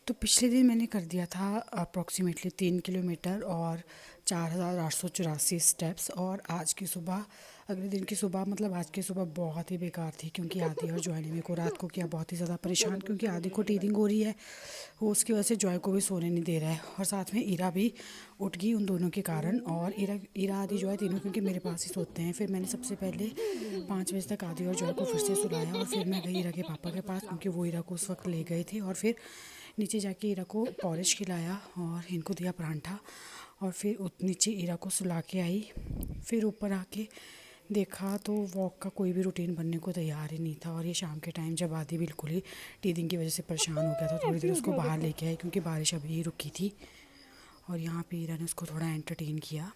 तो पिछले दिन मैंने कर दिया था अप्रॉक्सीमेटली 3 किलोमीटर और 4,884 स्टेप्स। और आज की सुबह, अगले दिन की सुबह, मतलब आज की सुबह बहुत ही बेकार थी क्योंकि आदि और जॉय ने मेरे को रात को किया बहुत ही ज़्यादा परेशान, क्योंकि आदि को टीदिंग हो रही है, वो उसकी वजह से जॉय को भी सोने नहीं दे रहा है। और साथ में ईरा भी उठ गई उन दोनों के कारण। और ईरा आदि जॉय तीनों क्योंकि मेरे पास ही सोते हैं। फिर मैंने सबसे पहले 5 बजे तक आदि और जॉय को फिर से सुलाया और फिर मैं गई ईरा के पापा के पास, क्योंकि वो ईरा को उस वक्त ले गए थे। और फिर नीचे जाके ईरा को पॉरिश खिलाया और इनको दिया परांठा। और फिर नीचे ईरा को सुला के आई। फिर ऊपर आके देखा तो वॉक का कोई भी रूटीन बनने को तैयार ही नहीं था। और ये शाम के टाइम जब आदि बिल्कुल ही टीदिंग की वजह से परेशान हो गया था, थोड़ी देर उसको बाहर लेके आई क्योंकि बारिश अभी ही रुकी थी। और यहाँ पे ईरा ने उसको थोड़ा एंटरटेन किया।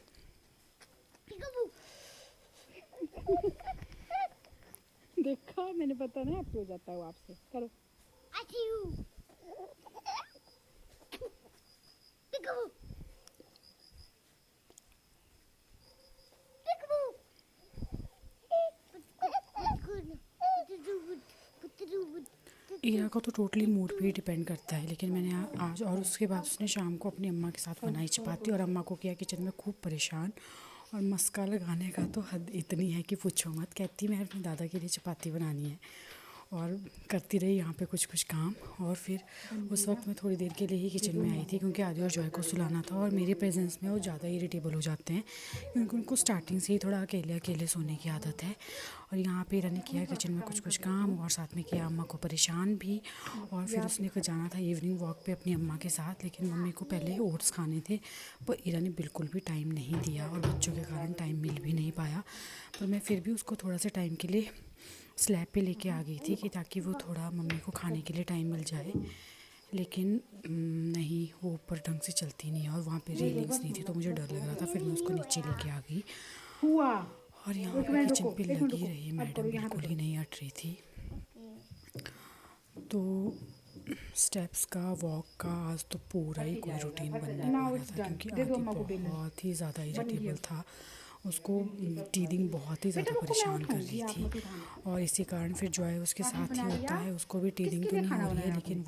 देखा, मैंने पता ना हैप्पी हो जाता है आपसे। करो ईरा का तो टोटली मूड पे ही डिपेंड करता है। लेकिन मैंने आज, और उसके बाद उसने शाम को अपनी अम्मा के साथ बनाई चपाती और अम्मा को किया किचन में खूब परेशान। और मस्का लगाने का तो हद इतनी है कि पूछो मत। कहती मैं अपने दादा के लिए चपाती बनानी है और करती रही यहाँ पे कुछ कुछ काम। और फिर उस वक्त मैं थोड़ी देर के लिए ही किचन में आई थी क्योंकि आदि और जॉय को सुलाना था। और मेरे प्रेजेंस में वो ज़्यादा इरिटेबल हो जाते हैं क्योंकि उनको स्टार्टिंग से ही थोड़ा अकेले अकेले सोने की आदत है। और यहाँ पे रन किया किचन में कुछ कुछ काम और साथ में किया अम्मा को परेशान भी। और फिर उसने को जाना था इवनिंग वॉक पे अपनी अम्मा के साथ, लेकिन मम्मी को पहले ओट्स खाने थे पर ईरा ने बिल्कुल भी टाइम नहीं दिया और बच्चों के कारण टाइम मिल भी नहीं पाया। पर मैं फिर भी उसको थोड़ा सा टाइम के लिए स्लैब पे लेके आ गई थी कि ताकि वो थोड़ा मम्मी को खाने के लिए टाइम मिल जाए। लेकिन नहीं, वो ऊपर ढंग से चलती नहीं है और वहाँ पे रेलिंग्स नहीं थी तो मुझे डर लग रहा था। फिर मैं उसको नीचे लेके आ गई। हुआ। और यहाँ पे किचन पे लगी रही मैडम, बिल्कुल ही नहीं हट रही थी। तो स्टेप्स का, वॉक का आज तो पूरा ही कोई रूटीन बनने वाला था क्योंकि आदि बहुत ही ज़्यादा इरिटेबल था। उसको टीदिंग बहुत ही ज़्यादा परेशान कर रही थी। और इसी कारण फिर जॉय उसके साथ ही होता है, उसको भी टीदिंग तो नहीं हो रही है लेकिन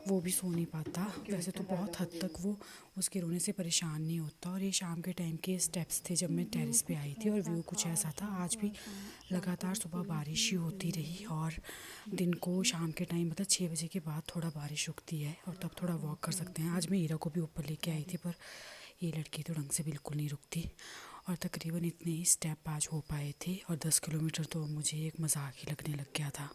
वो भी सो नहीं पाता। वैसे तो बहुत हद तक वो उसके रोने से परेशान नहीं होता। और ये शाम के टाइम के स्टेप्स थे जब मैं टेरेस पे आई थी और व्यू कुछ ऐसा था। आज भी लगातार सुबह बारिश ही होती रही और दिन को शाम के टाइम मतलब 6 बजे के बाद थोड़ा बारिश रुकती है और तब थोड़ा वॉक कर सकते हैं। आज मैं ईरा को भी ऊपर लेके आई थी पर ये लड़की तो ढंग से बिल्कुल नहीं रुकती। और तकरीबन इतने ही स्टेप आज हो पाए थे और 10 किलोमीटर तो मुझे एक मजाक ही लगने लग गया था।